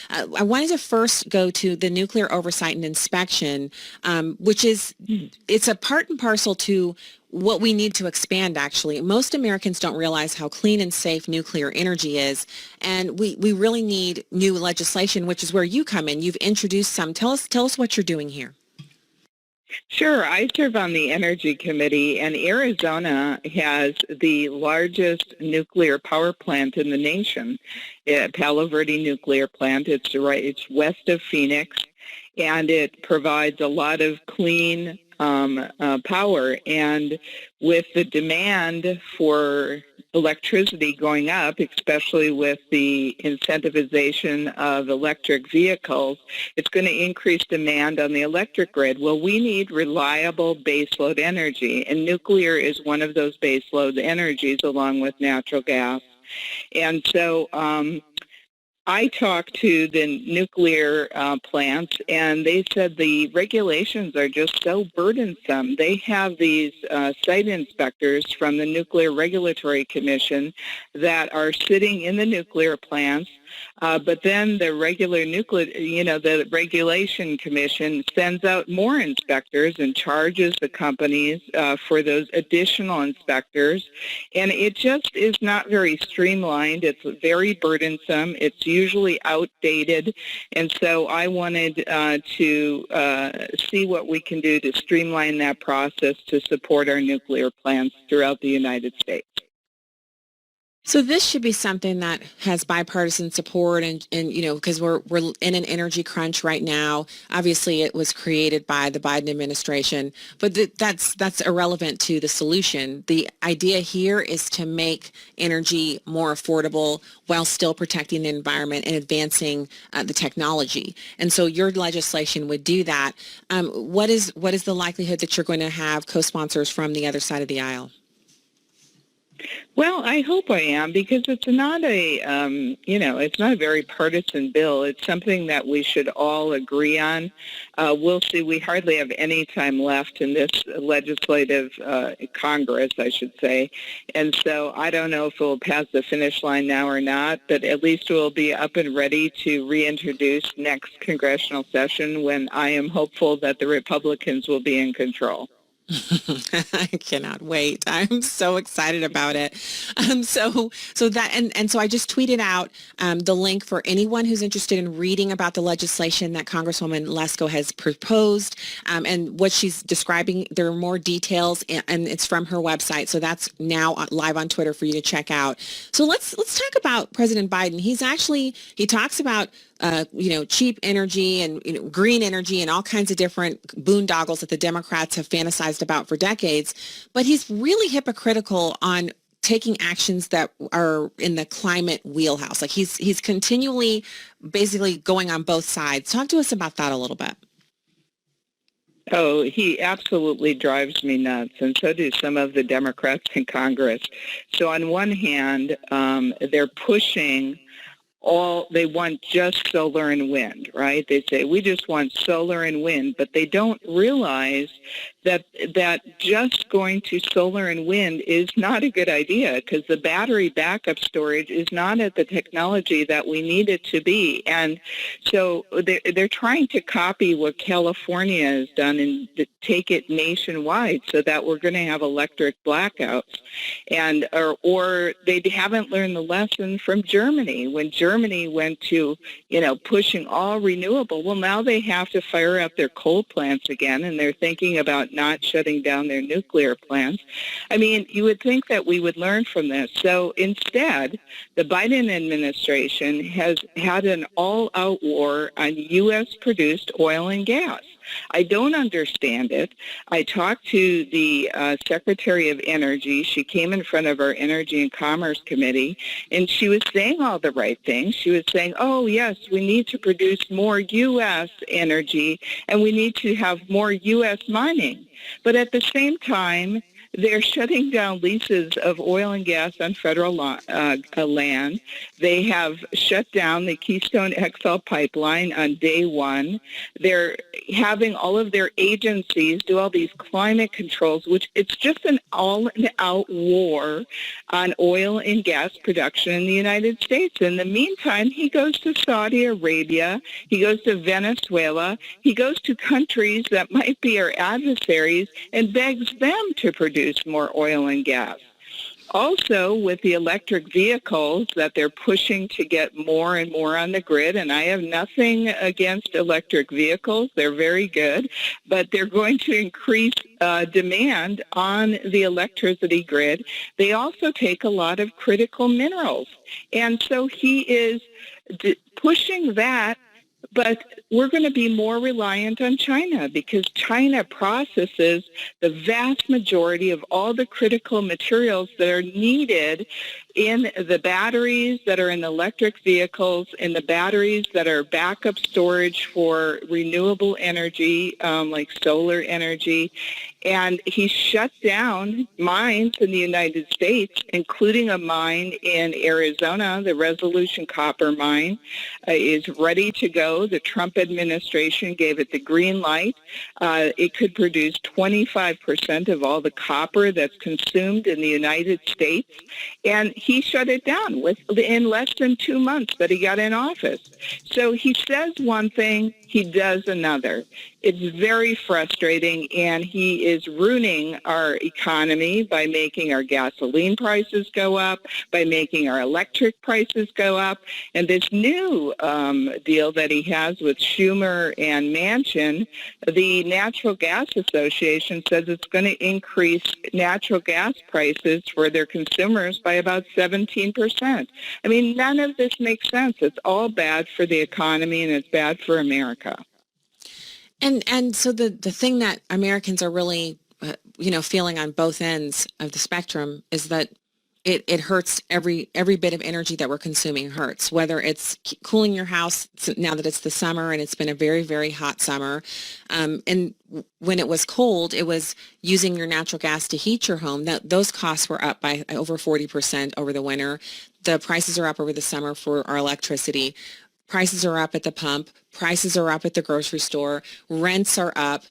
I wanted to first go to the nuclear oversight and inspection, which is, it's a part and parcel to what we need to expand, actually. Most Americans don't realize how clean and safe nuclear energy is, and we really need new legislation, which is where you come in. You've introduced some. Tell us what you're doing here. Sure. I serve on the Energy Committee, and Arizona has the largest nuclear power plant in the nation, Palo Verde Nuclear Plant. It's west of Phoenix, and it provides a lot of clean power. And with the demand for electricity going up, especially with the incentivization of electric vehicles, it's going to increase demand on the electric grid. Well, we need reliable baseload energy, and nuclear is one of those baseload energies along with natural gas. And so I talked to the nuclear plants, and they said the regulations are just so burdensome. They have these site inspectors from the Nuclear Regulatory Commission that are sitting in the nuclear plants, but then the the Regulation Commission sends out more inspectors and charges the companies for those additional inspectors, and it just is not very streamlined. It's very burdensome. It's usually outdated, and so I wanted to see what we can do to streamline that process to support our nuclear plants throughout the United States. So this should be something that has bipartisan support, and because we're in an energy crunch right now. Obviously, it was created by the Biden administration, but that's irrelevant to the solution. The idea here is to make energy more affordable while still protecting the environment and advancing the technology. And so your legislation would do that. What is the likelihood that you're going to have co-sponsors from the other side of the aisle? Well, I hope I am, because it's not it's not a very partisan bill. It's something that we should all agree on. We'll see. We hardly have any time left in this legislative Congress, I should say. And so I don't know if it will pass the finish line now or not, but at least we'll be up and ready to reintroduce next congressional session, when I am hopeful that the Republicans will be in control. I cannot wait. I'm so excited about it. So I just tweeted out the link for anyone who's interested in reading about the legislation that Congresswoman Lesko has proposed, and what she's describing. There are more details, and it's from her website. So that's now live on Twitter for you to check out. So let's talk about President Biden. He talks about cheap energy and green energy and all kinds of different boondoggles that the Democrats have fantasized about for decades. But he's really hypocritical on taking actions that are in the climate wheelhouse. Like he's continually basically going on both sides. Talk to us about that a little bit. Oh, he absolutely drives me nuts, and so do some of the Democrats in Congress. So on one hand, they're pushing they want just solar and wind, right? They say, we just want solar and wind, but they don't realize that just going to solar and wind is not a good idea, because the battery backup storage is not at the technology that we need it to be. And so they're trying to copy what California has done and take it nationwide, so that we're going to have electric blackouts. And or they haven't learned the lesson from Germany. When Germany went to, pushing all renewable, well, now they have to fire up their coal plants again, and they're thinking about not shutting down their nuclear plants. I mean, you would think that we would learn from this. So instead, the Biden administration has had an all-out war on U.S.-produced oil and gas. I don't understand it. I talked to the Secretary of Energy. She came in front of our Energy and Commerce Committee, and she was saying all the right things. She was saying, oh, yes, we need to produce more U.S. energy, and we need to have more U.S. mining. But at the same time, They're shutting down leases of oil and gas on federal land. They have shut down the Keystone XL pipeline on day one. They're having all of their agencies do all these climate controls, which it's just an all-out war on oil and gas production in the United States. In the meantime, he goes to Saudi Arabia, he goes to Venezuela, he goes to countries that might be our adversaries and begs them to produce more oil and gas. Also, with the electric vehicles that they're pushing to get more and more on the grid, and I have nothing against electric vehicles, they're very good, but they're going to increase demand on the electricity grid. They also take a lot of critical minerals, and so he is pushing that. But we're going to be more reliant on China because China processes the vast majority of all the critical materials that are needed in the batteries that are in electric vehicles, in the batteries that are backup storage for renewable energy, like solar energy. And he shut down mines in the United States, including a mine in Arizona. The Resolution copper mine is ready to go. The Trump administration gave it the green light. It could produce 25% of all the copper that's consumed in the United States. And he shut it down in less than 2 months that he got in office. So he says one thing, he does another. It's very frustrating, and he is ruining our economy by making our gasoline prices go up, by making our electric prices go up. And this new deal that he has with Schumer and Manchin, the Natural Gas Association says it's going to increase natural gas prices for their consumers by about 17%. I mean, none of this makes sense. It's all bad for the economy, and it's bad for America. And so the thing that Americans are really, feeling on both ends of the spectrum is that it hurts every bit of energy that we're consuming hurts, whether it's cooling your house now that it's the summer and it's been a very, very hot summer. And when it was cold, it was using your natural gas to heat your home. Those costs were up by over 40% over the winter. The prices are up over the summer for our electricity. Prices are up at the pump. Prices are up at the grocery store. Rents are up.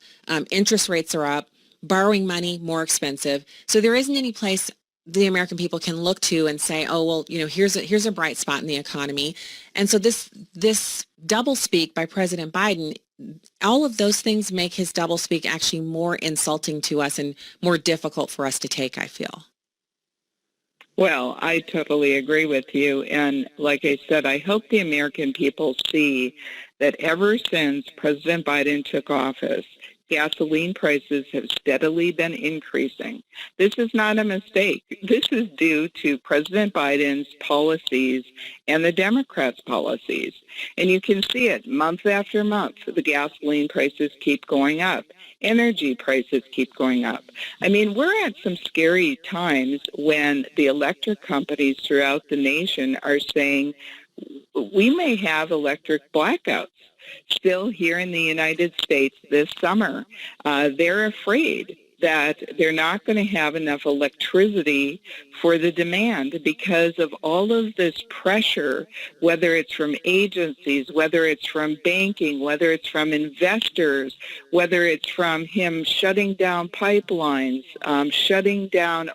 Interest rates are up. Borrowing money, more expensive. So there isn't any place the American people can look to and say, oh, well, here's a bright spot in the economy. And so this doublespeak by President Biden, all of those things make his doublespeak actually more insulting to us and more difficult for us to take, I feel. Well, I totally agree with you. And like I said, I hope the American people see that ever since President Biden took office, gasoline prices have steadily been increasing. This is not a mistake. This is due to President Biden's policies and the Democrats' policies. And you can see it month after month. The gasoline prices keep going up. Energy prices keep going up. I mean, we're at some scary times when the electric companies throughout the nation are saying we may have electric blackouts still here in the United States this summer. They're afraid that they're not going to have enough electricity for the demand because of all of this pressure, whether it's from agencies, whether it's from banking, whether it's from investors, whether it's from him shutting down pipelines, shutting down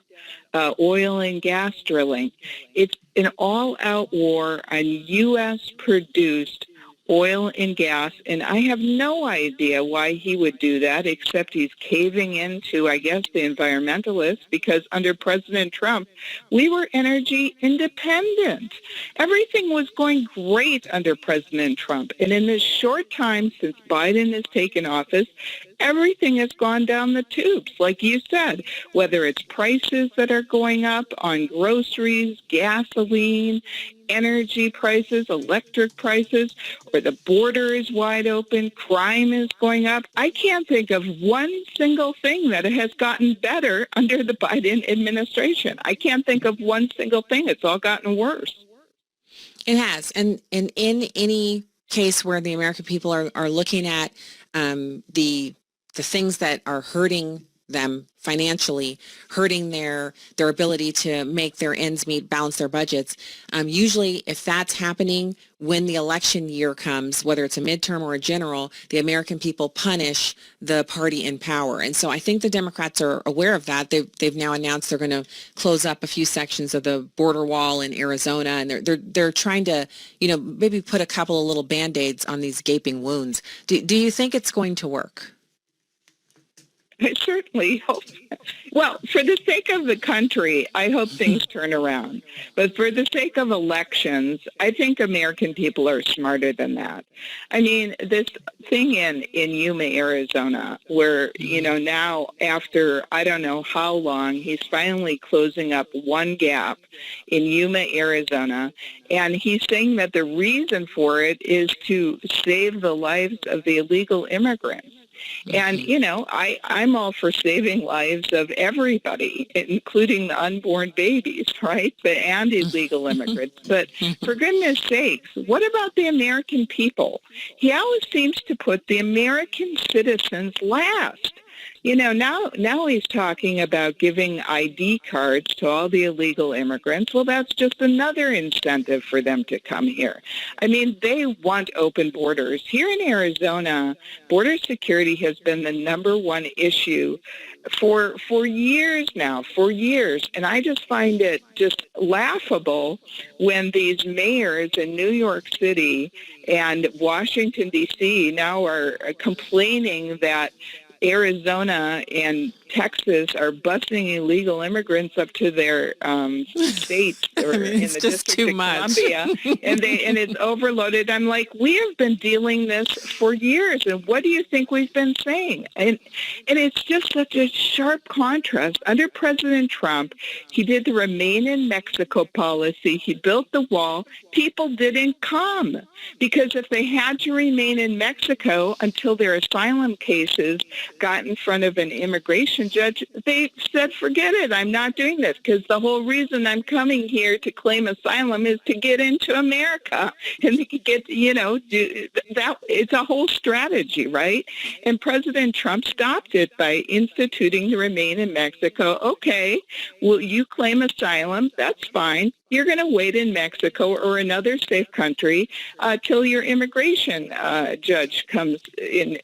oil and gas drilling. It's an all-out war on U.S.-produced oil and gas, and I have no idea why he would do that, except he's caving into, I guess, the environmentalists, because under President Trump, we were energy independent. Everything was going great under President Trump, and in this short time since Biden has taken office, everything has gone down the tubes, like you said, whether it's prices that are going up on groceries, gasoline, energy prices, electric prices, or the border is wide open, crime is going up. I can't think of one single thing that has gotten better under the Biden administration. I can't think of one single thing. It's all gotten worse. It has. And in any case where the American people are looking at the things that are hurting them financially, hurting their ability to make their ends meet, balance their budgets. Usually, if that's happening when the election year comes, whether it's a midterm or a general, the American people punish the party in power. And so I think the Democrats are aware of that. They've now announced they're going to close up a few sections of the border wall in Arizona, and they're trying to, maybe put a couple of little Band-Aids on these gaping wounds. Do you think it's going to work? I certainly hope. Well, for the sake of the country, I hope things turn around. But for the sake of elections, I think American people are smarter than that. I mean, this thing in Yuma, Arizona, where, now after I don't know how long, he's finally closing up one gap in Yuma, Arizona. And he's saying that the reason for it is to save the lives of the illegal immigrants. And, I'm all for saving lives of everybody, including the unborn babies, right, and illegal immigrants. But for goodness sakes, what about the American people? He always seems to put the American citizens last. Now he's talking about giving ID cards to all the illegal immigrants. Well, that's just another incentive for them to come here. I mean, they want open borders. Here in Arizona, border security has been the number one issue for years now, And I just find it just laughable when these mayors in New York City and Washington, D.C. now are complaining that Arizona and Texas are busing illegal immigrants up to their states or in the District of Columbia, and it's overloaded. I'm like, we have been dealing this for years, and what do you think we've been saying? And it's just such a sharp contrast. Under President Trump, he did the Remain in Mexico policy. He built the wall. People didn't come because if they had to remain in Mexico until their asylum cases got in front of an immigration judge, they said, forget it, I'm not doing this, because the whole reason I'm coming here to claim asylum is to get into America and to get, do that. It's a whole strategy, right? And President Trump stopped it by instituting the Remain in Mexico. Okay, well, you claim asylum, that's fine. You're going to wait in Mexico or another safe country till your immigration judge comes in,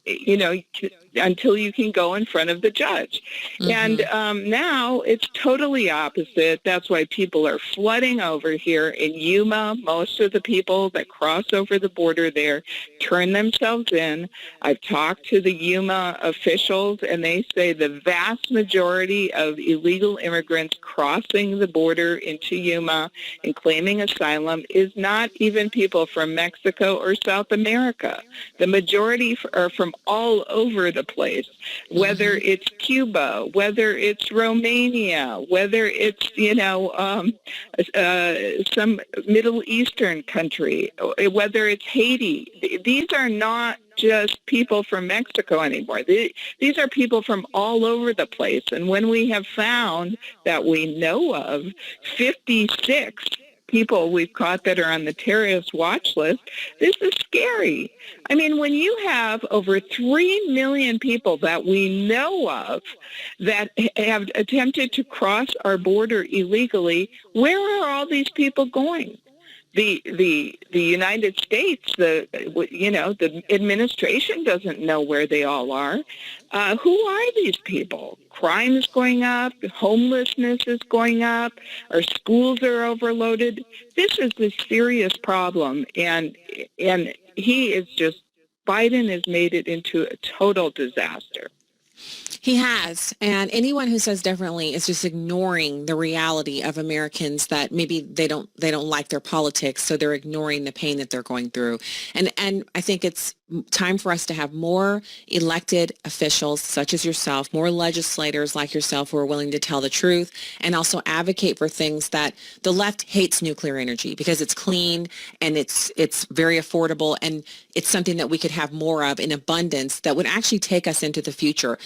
until you can go in front of the judge. Mm-hmm. And now it's totally opposite. That's why people are flooding over here in Yuma. Most of the people that cross over the border there turn themselves in. I've talked to the Yuma officials, and they say the vast majority of illegal immigrants crossing the border into Yuma and claiming asylum is not even people from Mexico or South America. The majority are from all over the place, whether it's Cuba, whether it's Romania, whether it's, some Middle Eastern country, whether it's Haiti. These are not just people from Mexico anymore. These are people from all over the place. And when we have found that we know of 56 people we've caught that are on the terrorist watch list, this is scary. I mean, when you have over 3 million people that we know of that have attempted to cross our border illegally, where are all these people going? The United States, the administration doesn't know where they all are. Who are these people? Crime is going up. Homelessness is going up. Our schools are overloaded. This is a serious problem, and Biden has made it into a total disaster. He has. And anyone who says differently is just ignoring the reality of Americans, that maybe they don't like their politics, so they're ignoring the pain that they're going through. And I think it's time for us to have more elected officials such as yourself, more legislators like yourself who are willing to tell the truth and also advocate for things that the left hates: nuclear energy, because it's clean and it's very affordable, and it's something that we could have more of in abundance that would actually take us into the future.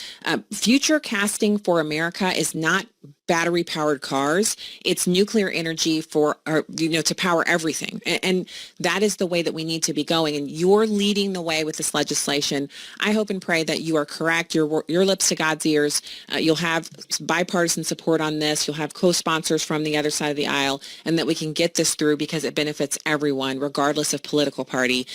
Future casting for America is not battery powered cars. It's nuclear energy for to power everything. And that is the way that we need to be going. And you're leading the way with this legislation. I hope and pray that you are correct. Your lips to God's ears. You'll have bipartisan support on this. You'll have co-sponsors from the other side of the aisle, and that we can get this through because it benefits everyone, regardless of political party.